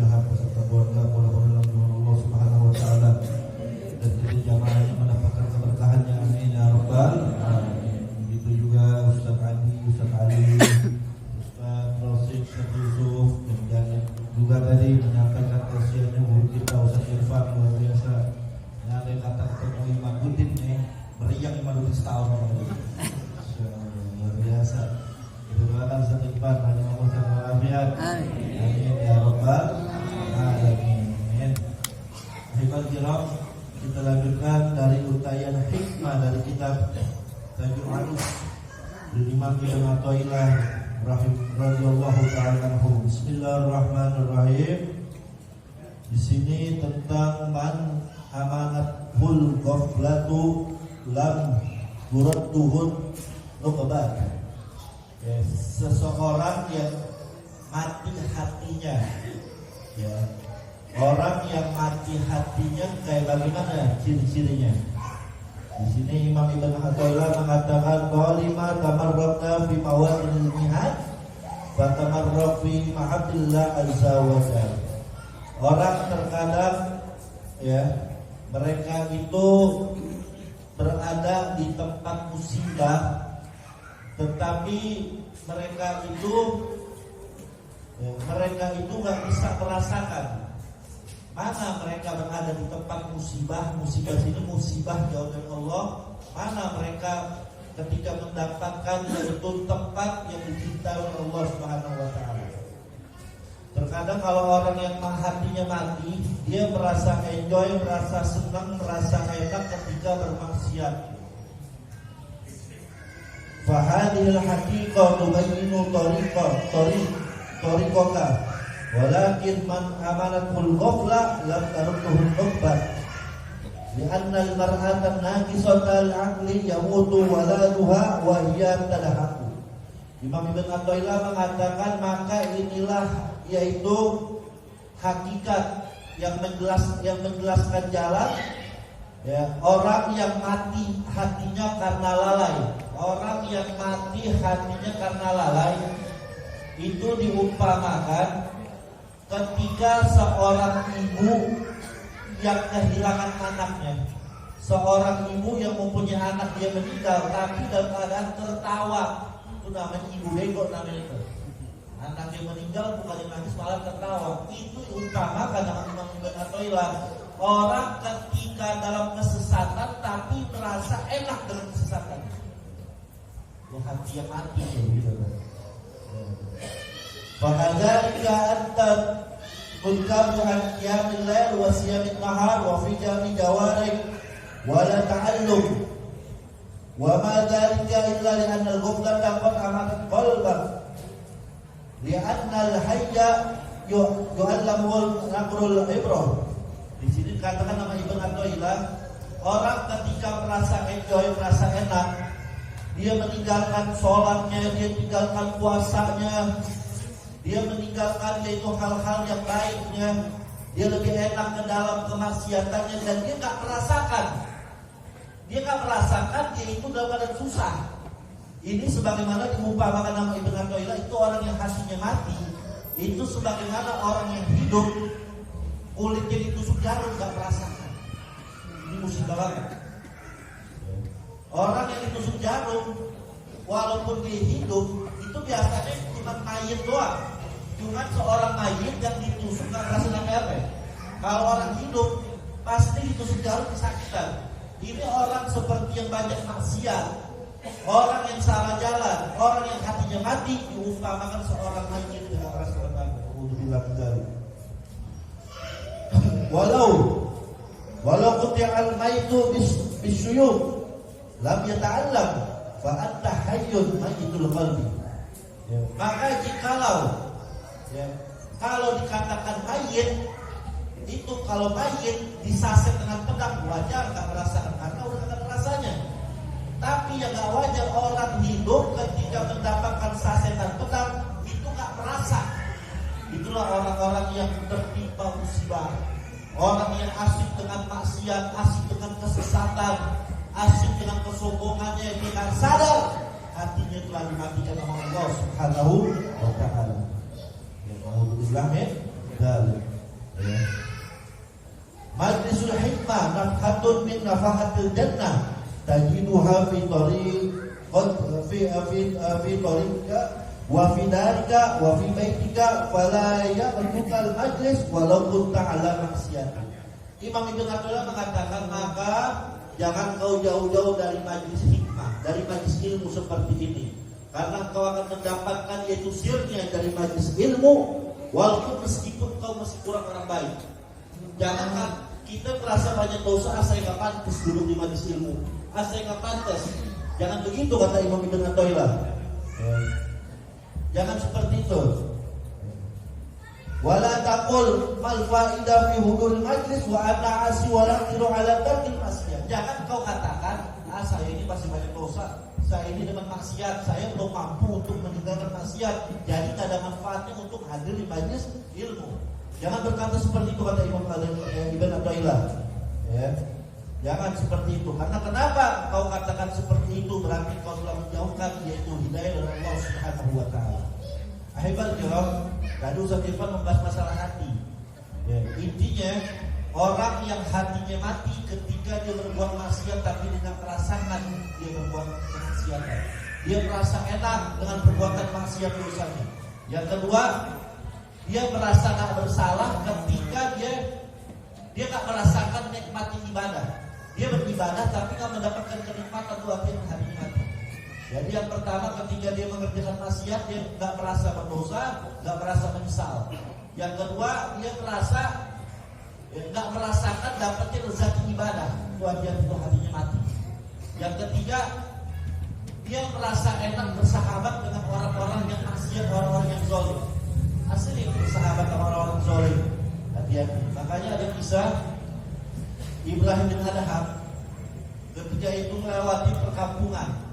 Syahab beserta keluarga, mudah-mudahan Allah Subhanahu wa taala dan kita jamaahnya mendapatkan keberkahannya, amin ya rabbal alamin. Begitu juga Ustaz Ali, Ustaz Rasid, Ustaz Yusuf, dan juga tadi menyampaikan tausiahnya guru kita Ustaz Irfan, luar biasa. Yang ada yang kata ketemu Imam Budin nih, meriang Imam Budin setahun luar biasa. Itu doakan Ustaz Irfan, hanya Allah Subhanahu wa taala. Amin ya rabbal alamin. Ahibal kiram, kita lanjutkan dari untayan hikmah dari kitab Tajul Arus dari Imam Ibn Athaillah radhiyallahu ta'ala anhu. Bismillahirrahmanirrahim. Di sini tentang man amanatul ghaflatu lam turadduhun nuqbat. Ya, seseorang yang mati hatinya, ya, orang yang mati hatinya kayak bagaimana ciri-cirinya? Di sini Imam Ibn Athaillah mengatakan bahwa lima tamarrabna fi mawadil mihad wa tamarrab fi ma'atillah azza wa jalla. Orang terkadang, ya, mereka itu berada di tempat musibah, tetapi mereka itu nggak bisa merasakan mana mereka berada di tempat musibah. Musibah sini musibah jauh dari Allah. Mana mereka ketika mendapatkan yaitu tempat yang dicintai oleh Allah Subhanahu wa taala. Terkadang kalau orang yang hatinya mati, dia merasa enjoy, merasa senang, merasa enak ketika bermaksiat. Fahadil haqiqah tubayyinu tariqaka walakin man amanatul ghafla lam tarudduhu nuqbat li'anna al-mar'ata naqisata al-aqli yamutu waladuha wa hiya tadhaku. Imam Ibn Athaillah mengatakan maka inilah yaitu hakikat yang menjelaskan jalan, ya, orang yang mati hatinya karena lalai. Orang yang mati hatinya karena lalai itu diumpamakan ketika seorang ibu yang kehilangan anaknya. Seorang ibu yang mempunyai anak, dia meninggal tapi dalam keadaan tertawa. Itu namanya ibu bego namanya itu. Anaknya meninggal bukannya nangis malah tertawa. Itu diumpamakan dengan Imam Ibn Athaillah. Orang ketika dalam kesesatan tapi merasa enak dengan kesesatan. Yang hati yang mati gitu kan. Fakadzalika anta kuntabu an qiyamil lail wa siyamit nahar wa fi jami jawarik wa la ta'allum wa ma dzalika illa li anna al-ghaflata qad amatat qalbak li anna al-hayya yu'allamu naqrul ibrah. Di sini dikatakan nama Ibn Athaillah, orang ketika merasa enjoy, merasa enak, dia meninggalkan sholatnya, dia meninggalkan puasanya, dia meninggalkan yaitu hal-hal yang baiknya, dia lebih enak ke dalam kemaksiatannya dan dia nggak merasakan dia itu dalam keadaan susah. Ini sebagaimana diumpamakan nama Ibn Athaillah, itu orang yang hatinya mati, itu sebagaimana orang yang hidup kulitnya ditusuk jarum nggak merasakan. Ini musibah banget. Orang yang ditusuk jarum walaupun dia hidup itu biasanya cuma mayit doang. Cuma seorang mayit yang ditusuk nggak rasain apa-apa. Kalau orang hidup pasti ditusuk jarum kesakitan. Ini orang seperti yang banyak maksiat, orang yang salah jalan, orang yang hatinya mati diumpamakan seorang mayit dengan rasa lemah. Alhamdulillah dari. Walau quti'al maitu bisyuyuk lam yata'allam fa anta hayyun mayitul qalbi. Ya. Maka kalau dikatakan mayit itu, kalau mayit disaset dengan pedang wajar nggak merasakan karena udah nggak rasanya. Tapi yang nggak wajar orang hidup ketika mendapatkan sasetan pedang itu nggak merasa. Itulah orang-orang yang tertimpa musibah, orang yang asik dengan maksiat, asik dengan kesesatan, asik dengan kesombongannya, tidak sadar hatinya telah dimatikan oleh Allah Subhanahu wa taala. Ya, alhamdulillah, min nafahatil jannah tajiduha fi tariqika wa fi darika wa fi baitika fala ya'tukal majlis walau kunta ala maksiat. Imam Ibnu Athaillah mengatakan, maka jangan kau jauh-jauh dari majlis hikmah, dari majlis ilmu seperti ini, karena kau akan mendapatkan yaitu sirnya dari majlis ilmu walaupun meskipun kau masih kurang orang baik. Jangankan kita merasa banyak dosa, saya nggak pantas duduk di majlis ilmu, saya nggak pantas. Jangan begitu kata Imam Ibnu Athaillah. Jangan seperti itu. Wala taqul mal faidah fi huduril majlis wa ana asi wa la qiru ala tarkil maksiat. Jangan kau katakan, saya ini masih banyak dosa, saya ini dengan maksiat, saya belum mampu untuk meninggalkan maksiat, jadi tak ada manfaatnya untuk hadir di majlis ilmu. Jangan berkata seperti itu kata Imam Ibnu Athaillah. Ya. Jangan seperti itu. Karena kenapa kau katakan seperti itu? Berarti kau telah menjauhkan yaitu hidayah dari Allah Subhanahu wa taala. Ahibal kiram, tadi Ustaz Irfan membahas masalah hati. Ya, intinya orang yang hatinya mati ketika dia berbuat maksiat tapi tidak merasakan dia berbuat kemaksiatan. Dia merasa enak dengan perbuatan maksiat dosanya. Yang kedua, dia merasa tak bersalah ketika dia tak merasakan nikmat ibadah. Dia beribadah tapi tak mendapatkan kenikmatan itu akhirnya hatinya mati. Jadi yang pertama, ketika dia mengerjakan maksiat dia tak merasa berdosa, tak merasa menyesal. Yang kedua, dia merasa tak merasakan dapatnya lezat ibadah, itu akhirnya hatinya mati. Yang ketiga, dia merasa enak bersahabat dengan orang-orang yang maksiat, orang-orang yang zalim. Asli bersahabat dengan orang-orang zalim. Hati-hati. Makanya ada kisah Ibrahim bin Adham ketika itu melewati perkampungan.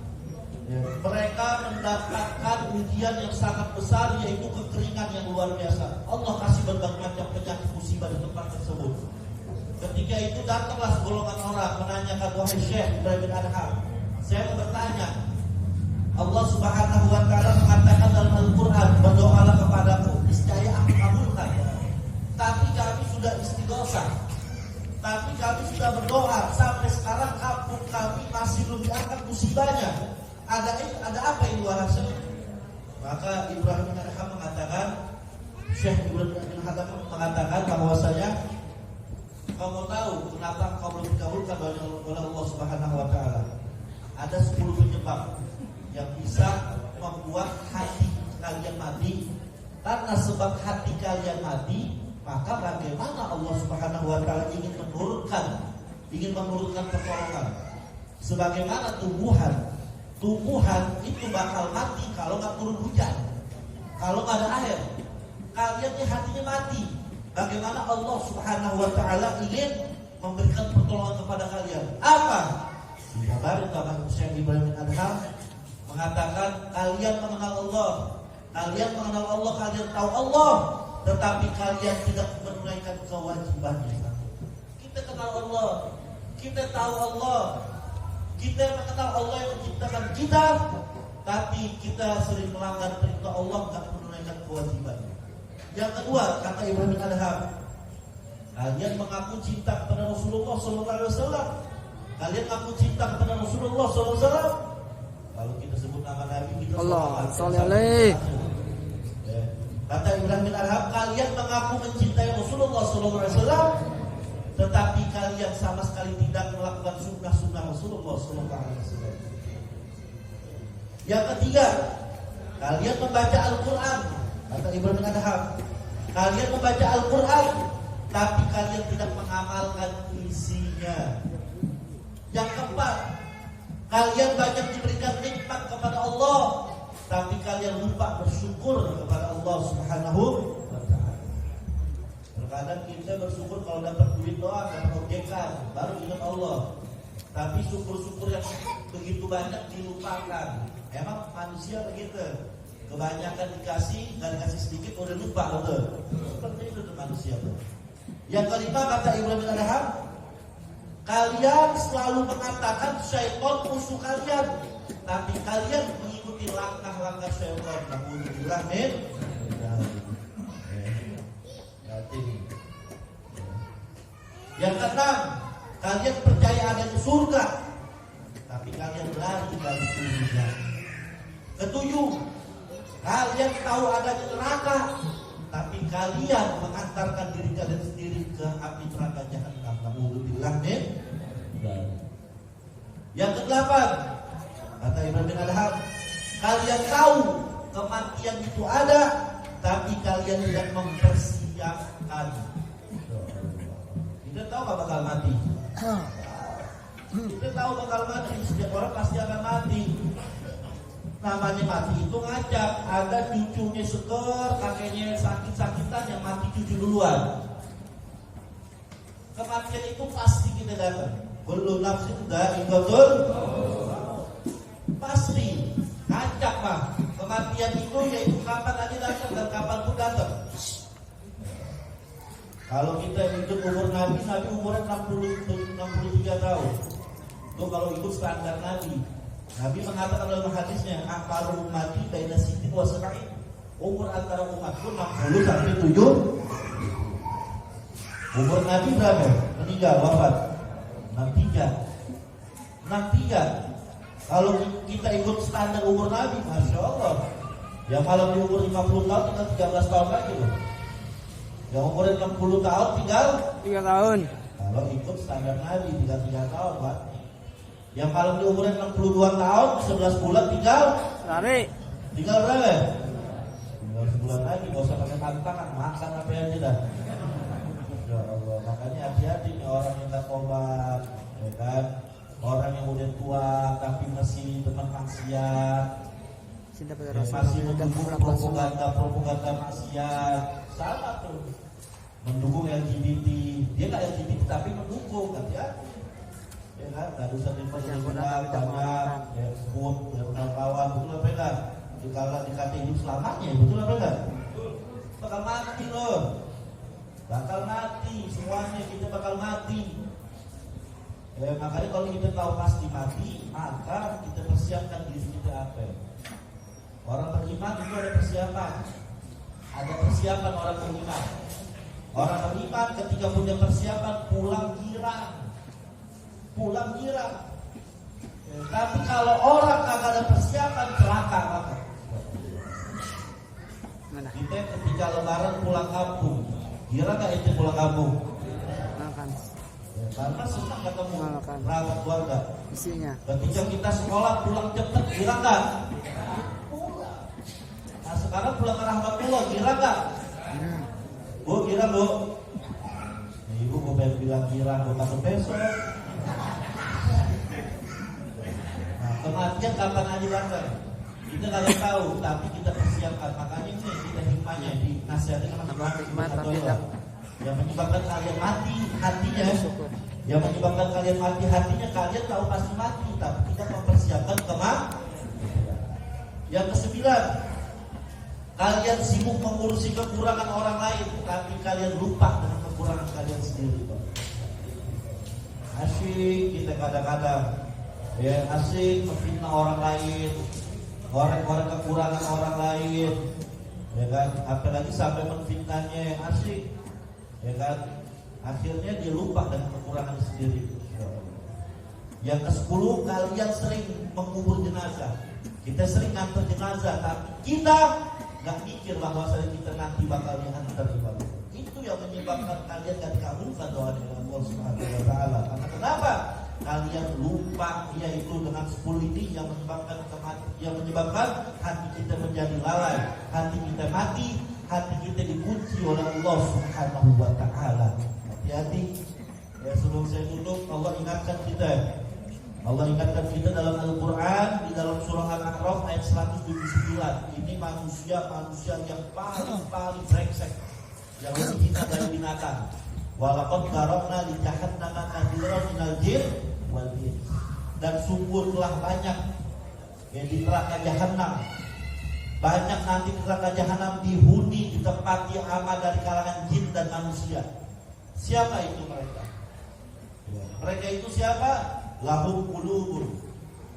Mereka mendapatkan ujian yang sangat besar, yaitu kekeringan yang luar biasa. Allah kasih berbagai macam penyakit musibah di tempat tersebut. Ketika itu datanglah segolongan orang menanyakan, wahai Syekh Ibrahim bin Adham, saya mau bertanya, Allah Subhanahu wa taala mengatakan dalam Al-Qur'an, berdoalah kepadaku, niscaya aku kabulkan. Tapi kami sudah istighosah, tapi kami sudah berdoa sampai sekarang kampung kami masih belum diangkat musibahnya. Ada apa yang luar biasa? Maka Ibrahim bin Adham mengatakan, Syekh Ibrahim bin Adham mengatakan bahwasanya kau mau tahu kenapa kau belum dikabulkan oleh Allah Subhanahu wa taala? Ada 10 penyebab yang bisa membuat hati kalian mati. Karena sebab hati kalian mati, maka bagaimana Allah Subhanahu wa taala ingin menurunkan pertolongan. Sebagaimana tumbuhan itu bakal mati kalau nggak turun hujan, kalau nggak ada air. Kalian ini hatinya mati. Bagaimana Allah Subhanahu wa taala ingin memberikan pertolongan kepada kalian? Apa? Baru Bapak Syekh Ibrahim bin Adham mengatakan, kalian mengenal Allah, kalian tahu Allah, tetapi kalian tidak menunaikan kewajibannya. Kita kenal Allah, kita tahu Allah, kita mengenal Allah yang menciptakan kita, tapi kita sering melanggar perintah Allah, tidak menunaikan kewajibannya. Yang kedua, kata Ibrahim bin Adham, kalian mengaku cinta kepada Rasulullah SAW. Kalian mengaku cinta kepada Rasulullah SAW. Kalau kita sebut nama Nabi, kita Allah sallallahu. Kata Ibrahim bin Adham, kalian mengaku mencintai Rasulullah SAW, tetapi kalian sama sekali tidak melakukan sunnah-sunnah Rasulullah SAW. Yang ketiga, kalian membaca Al-Quran. Kata Ibrahim bin Adham, kalian membaca Al-Quran, tapi kalian tidak mengamalkan isinya. Yang keempat, kalian banyak diberikan nikmat kepada Allah, tapi kalian lupa bersyukur kepada Allah Subhanahu wa taala. Terkadang kita bersyukur kalau dapat duit doang, dapat objekan, baru ingat Allah. Tapi syukur-syukur yang begitu banyak dilupakan. Emang manusia begitu. Kebanyakan dikasih, nggak dikasih sedikit udah lupa, betul. Seperti itu tuh manusia. Yang kelima, kata Ibrahim bin Adham, kalian selalu mengatakan syaitan musuh kalian, tapi kalian mengikuti langkah-langkah syaitan. Alhamdulillah, min. Yang keenam, kalian percaya adanya surga, tapi kalian lari dari surga. Ketujuh, kalian tahu adanya neraka, tapi kalian mengantarkan diri kalian sendiri ke api neraka jahanam. Na'udzubillah min dzalik. Yang kedelapan, kata Ibrahim bin Adham, kalian tahu kematian itu ada, tapi kalian tidak mempersiapkan. Kita tahu gak bakal mati. Kita tahu bakal mati. Setiap orang pasti akan mati. Namanya mati itu ngajak. Ada cucunya seger, kakeknya sakit-sakitan, yang mati cucu duluan. Kematian itu pasti kita datang. Kullu nafsin dha'iqatul pasti ngajak mah. Kematian itu yaitu kapan aja datang dan kapan pun datang. Kalau kita hidup umur Nabi umurnya 63 tahun. Itu kalau ikut standar Nabi. Nabi mengatakan dalam hadisnya, "Aqaru ummati baina sittin wa sab'in." Umur antara umatku 60 sampai 7. Umur Nabi berapa? Meninggal, wafat 63. Kalau kita ikut standar umur Nabi, Masya Allah, yang malam di umur 50 tahun tinggal 13 tahun lagi loh. Yang umurnya 60 tahun tinggal 3 tahun. Kalau ikut standar Nabi tinggal 3 tahun, Pak. Yang malam di umurnya 62 tahun 11 bulan tinggal Lari. Tinggal berapa? Tinggal sebulan lagi, gak usah pakai tantangan, makan apa aja dah. Ya Allah, makanya hati-hati nih orang yang tak tobat, ya kan? Orang yang udah tua tapi masih teman maksiat, masih mendukung propaganda maksiat, salah tuh. Mendukung LGBT, dia nggak LGBT tapi mendukung, hati-hati. Ya kan, nggak usah dipercaya banyak, ya sebut, ya kawan, betul apa enggak? Kalau dikata hidup selamanya, betul apa enggak? Bakal mati loh, bakal mati, semuanya kita bakal mati. Ya, makanya kalau kita tahu pasti mati, maka kita persiapkan diri kita apa? Orang beriman itu ada persiapan. Ada persiapan orang beriman. Orang beriman ketika punya persiapan pulang girang. Ya, tapi kalau orang kagak ada persiapan celaka maka. Kita ketika lebaran pulang kampung, girang gak itu pulang kampung? Karena senang ketemu kerabat keluarga. Isinya. Ketika kita sekolah pulang cepet, girang gak? Pulang. Nah sekarang pulang ke rahmatullah, girang gak? Bu, girang bu? Ibu gue pengen bilang girang, gue takut besok. Nah kematian kapan aja datang? Kita gak tahu, tapi kita persiapkan. Makanya ini kita hikmahnya di nasihatnya sama yang menyebabkan kalian mati hatinya, yang menyebabkan kalian mati hatinya, kalian tahu pasti mati, tapi tidak mempersiapkan kematian. Yang kesembilan, kalian sibuk mengurusi kekurangan orang lain, tapi kalian lupa dengan kekurangan kalian sendiri. Asyik kita kadang-kadang, ya asyik memfitnah orang lain, orang-orang kekurangan orang lain, ya kan? Apalagi sampai memfitnahnya asyik. Ya kan, akhirnya dia lupa dengan kekurangan sendiri. Yang ke-10, kalian sering mengubur jenazah. Kita sering ngantar jenazah, tapi kita nggak mikir bahwa kita nanti bakal diantar di bawah. Itu yang menyebabkan kalian gak dikabulkan doa dengan Allah Subhanahu wa taala. Karena kenapa? Kalian lupa, yaitu dengan 10 ini yang menyebabkan hati kita menjadi lalai, hati kita mati, hati kita dikunci oleh Allah Subhanahu wa taala. Hati-hati. Ya, sebelum saya tutup, Allah ingatkan kita. Allah ingatkan kita dalam Al-Qur'an di dalam surah Al-A'raf ayat 179. Ini manusia yang paling brengsek, yang lebih hina dari binatang. Walaqad darabna li jahannama katsiran minal jinn wal ins. Dan sungguh telah banyak di neraka jahanam. Banyak nanti neraka jahanam dihuni, ditempati amal dari kalangan jin dan manusia. Siapa itu mereka? Mereka itu siapa? Lahum qulubun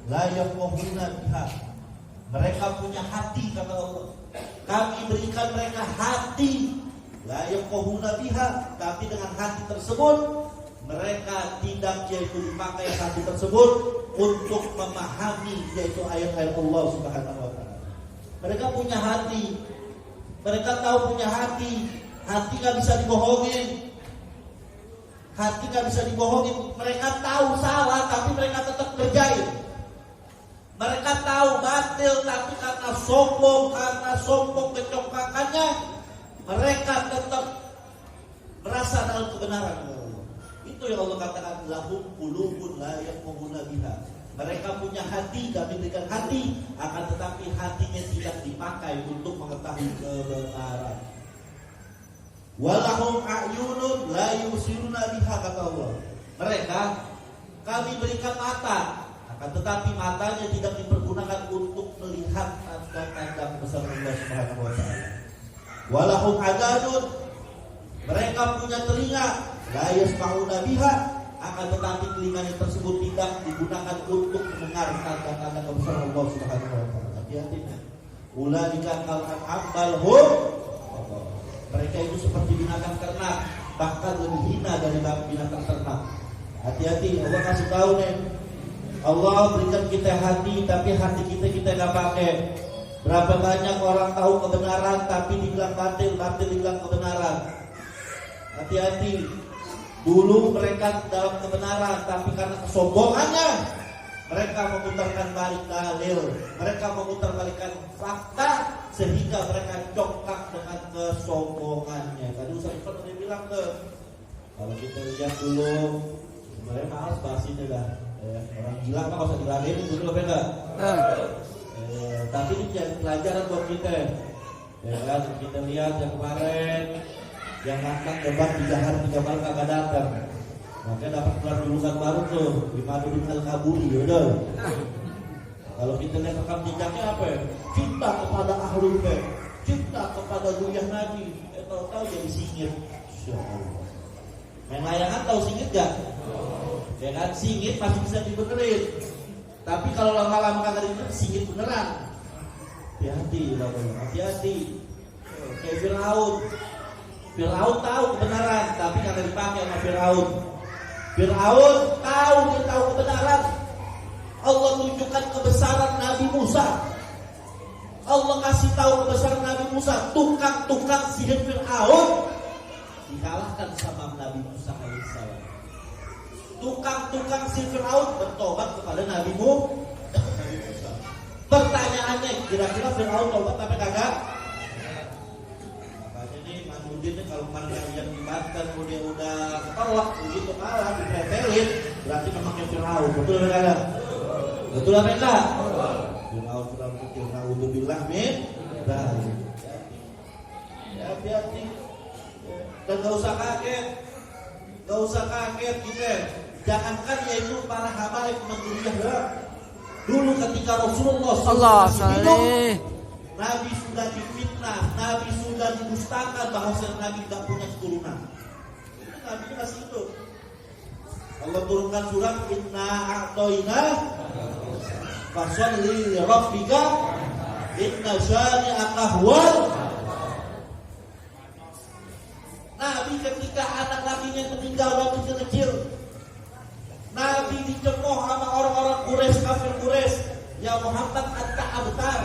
la yafqahuna biha. Mereka punya hati, kata Allah. Kami berikan mereka hati la yafqahuna biha, tapi dengan hati tersebut mereka tidak yaitu dipakai hati tersebut untuk memahami yaitu ayat-ayat Allah Subhanahu wa taala. Mereka punya hati. Mereka tahu punya hati. Hati gak bisa dibohongin. Hati gak bisa dibohongin. Mereka tahu salah tapi mereka tetap kerjain. Mereka tahu batil tapi karena sombong kecongkakannya, mereka tetap merasa dalam kebenaran. Itu yang Allah katakan, lahum qulubun la yafqahuna biha. Mereka punya hati, kami berikan hati, akan tetapi hatinya tidak dipakai untuk mengetahui kebenaran. Walahum a'yunun la yusiruna biha, kata Allah. Mereka kami berikan mata, akan tetapi matanya tidak dipergunakan untuk melihat tanda-tanda kebesaran Allah Subhanahu wa taala. Walahum adanun, mereka punya telinga, la yasma'una biha, akan tetapi telinganya tersebut tidak digunakan untuk mendengar tanda-tanda kebesaran Allah Subhanahu wa taala. Hati-hati. Ulaika kal an'am bal hum, mereka itu seperti binatang ternak, bahkan lebih hina dari binatang ternak. Hati-hati, Allah kasih tahu nih. Allah berikan kita hati, tapi hati kita nggak pakai. Berapa banyak orang tahu kebenaran, tapi dibilang batil dibilang kebenaran. Hati-hati. Dulu mereka dalam kebenaran, tapi karena kesombongannya, mereka memutarkan balik dalil, mereka memutarbalikkan fakta, sehingga mereka congkak dengan kesombongannya. Tadi Ustaz Ifat tadi bilang kalau kita lihat dulu, sebenarnya males bahas ini dah. Orang gila mah usah diladenin dulu apa enggak? Tapi ini jadi pelajaran buat kita. Ya kan, kita lihat yang kemarin yang ngangkat debat di Jahar 3 malam kagak datang. Makanya dapat gelar julukan baru tuh, Imaduddin Al-Kabuli, udah. Kalau kita lihat rekam jejaknya apa ya? Cinta kepada Ahlul Bait, cinta kepada zuriyah Nabi. Tahu-tahu jadi singit. Insyaallah. Main layangan tahu singit gak? Ya kan, singit masih bisa dibenerin. Tapi kalau lama-lama kagak dibenerin, singit beneran. Hati-hati, hati-hati. Kayak Fir'aun tahu kebenaran, tapi kagak dipakai sama Fir'aun. Fir'aun tahu, dia tahu kebenaran. Allah tunjukkan kebesaran Nabi Musa. Allah kasih tahu kebesaran Nabi Musa. Tukang-tukang sihir Fir'aun dikalahkan sama Nabi Musa alaihissalam. Tukang-tukang sihir Fir'aun bertobat kepada Nabi Musa. Pertanyaannya, kira-kira Fir'aun tobat tapi kagak? Ini kalau kemarin yang dibatkan dia udah ketolak begitu kalah dipretelin, berarti memangnya Fir'aun. Betul enggak? Betul apa enggak? Fir'aun sudah mungkin naudzubillah min dzalik. Hati-hati. Dan enggak usah kaget kita. Jangankan yaitu para habaib mendunia. Dulu ketika Rasulullah SAW Nabi sudah difitnah, Nabi sudah didustakan bahwa Nabi tidak punya keturunan. Nabi masih hidup. Allah turunkan surat Inna a'toina fasholli li rabbika inna syani'aka huwal. Nabi ketika anak nabinya meninggal waktu kecil, Nabi dicemooh sama orang-orang Quraisy, kafir Quraisy, ya Muhammad anta abtar.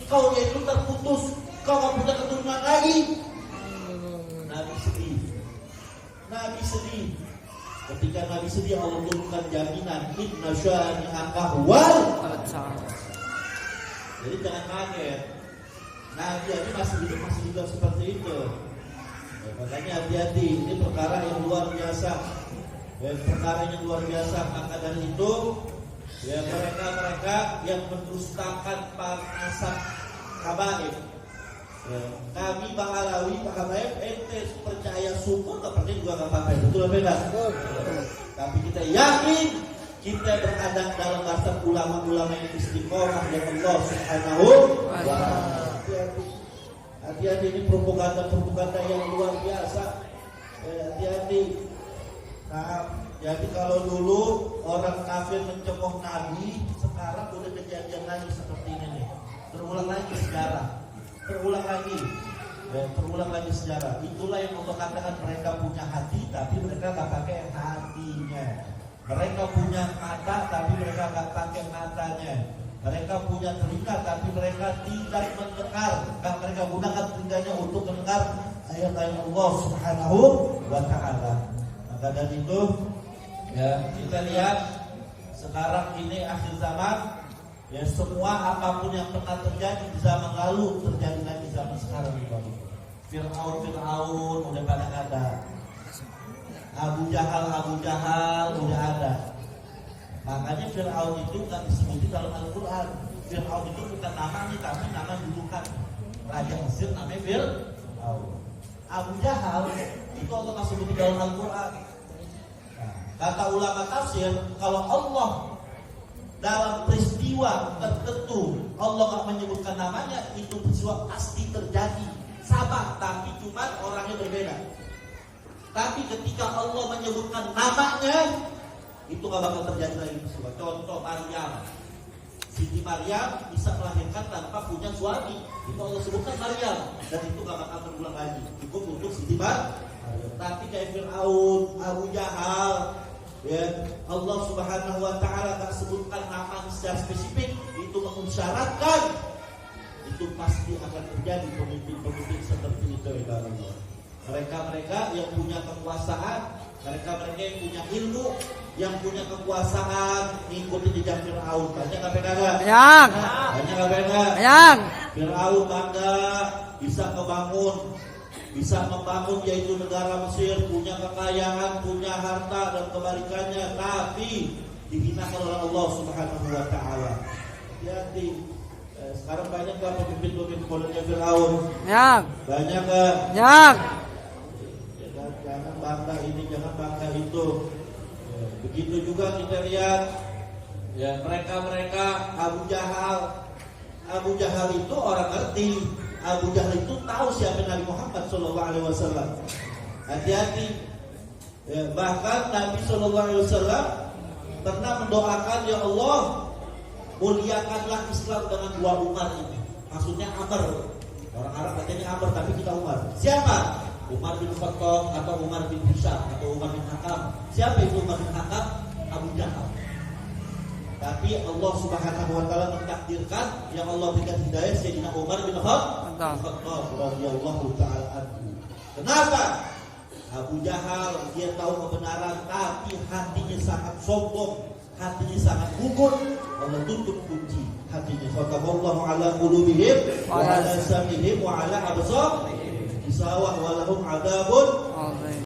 Kau yaitu terputus, kau gak punya keturunan lagi. Nabi sedih. Ketika Nabi sedih, Allah turunkan jaminan inna syani'aka huwal. Jadi jangan kaget. Nabi ini masih hidup, masih juga seperti itu. Makanya hati-hati, ini perkara yang luar biasa. Maka dari itu, ya mereka yang mendustakan para nasab habaib. Ya, kami Bang Alawi, Pak Habaib, ente percaya syukur tak percaya juga nggak apa-apa. Betul apa enggak? Tapi kita yakin kita berada dalam barisan ulama-ulama yang istiqomah dari Allah Subhanahu wa taala. Hati-hati, ini propaganda yang luar biasa. Hati-hati. Nah, jadi kalau dulu orang kafir mencemooh Nabi, sekarang udah kejadian lagi seperti ini nih. Terulang lagi sejarah. terulang lagi sejarah. Itulah yang Allah katakan mereka punya hati tapi mereka nggak pakai hatinya. Mereka punya mata tapi mereka nggak pakai matanya. Mereka punya telinga tapi mereka tidak mendengar. Karena mereka gunakan telinganya untuk mendengar ayat-ayat Allah Subhanahu wa Ta'ala. Maka dari itu ya kita lihat sekarang ini akhir zaman. Ya semua apapun yang pernah terjadi di zaman lalu terjadi lagi zaman sekarang ini. Fir'aun udah pada ada. Abu Jahal udah ada. Makanya Fir'aun itu nggak disebutin dalam Al-Quran. Fir'aun itu bukan namanya tapi nama julukan Raja Mesir namanya Fir'aun. Abu Jahal itu Allah nggak sebutin dalam Al-Quran. Nah, kata ulama tafsir kalau Allah dalam peristiwa tertentu Allah nggak menyebutkan namanya, itu peristiwa pasti terjadi sama, tapi cuma orangnya berbeda. Tapi ketika Allah menyebutkan namanya, itu nggak bakal terjadi lagi peristiwa. Contoh Maryam, Siti Maryam bisa melahirkan tanpa punya suami, itu Allah sebutkan Maryam, dan itu nggak bakal terulang lagi. Cukup untuk Siti Maryam. Tapi kayak Fir'aun, Abu Jahal, ya Allah Subhanahu wa Ta'ala tak sebutkan nama secara spesifik, itu mengisyaratkan itu pasti akan terjadi pemimpin-pemimpin seperti itu ya Allah. Mereka yang punya kekuasaan, mereka yang punya ilmu, yang punya kekuasaan ngikutin jejak Fir'aun. Banyak apa enggak? Banyak. Banyak apa enggak? Banyak. Fir'aun bangga bisa membangun yaitu negara Mesir, punya kekayaan, punya harta dan kebalikannya, tapi dihinakan oleh Allah Subhanahu wa Ta'ala. Jadi sekarang banyak pemimpin modelnya Fir'aun. Banyak. Banyak enggak? Banyak. Jangan bangga ini, jangan bangga itu. Begitu juga kita lihat ya mereka Abu Jahal itu orang ngerti. Abu Jahal itu tahu siapa Nabi Muhammad SAW. Hati-hati. Ya, bahkan Nabi SAW pernah mendoakan, ya Allah, muliakanlah Islam dengan dua Umar ini. Maksudnya Amr. Orang Arab katanya Amr, tapi kita Umar. Siapa? Umar bin Khattab atau Umar bin Hisham atau Umar bin Hakam. Siapa itu Umar bin Hakam? Abu Jahal. Tapi Allah Subhanahu wa Ta'ala mentakdirkan yang Allah berikan hidayah Sayyidina Umar bin Khattab radhiyallahu ta'ala anhu. Kenapa? Abu Jahal dia tahu kebenaran tapi hatinya sangat sombong, hatinya sangat gugur. Allah tutup kunci hatinya. Fataballahu ala qulubihim wa ala sam'ihim wa ala absarihim gisawah wa lahum adzabun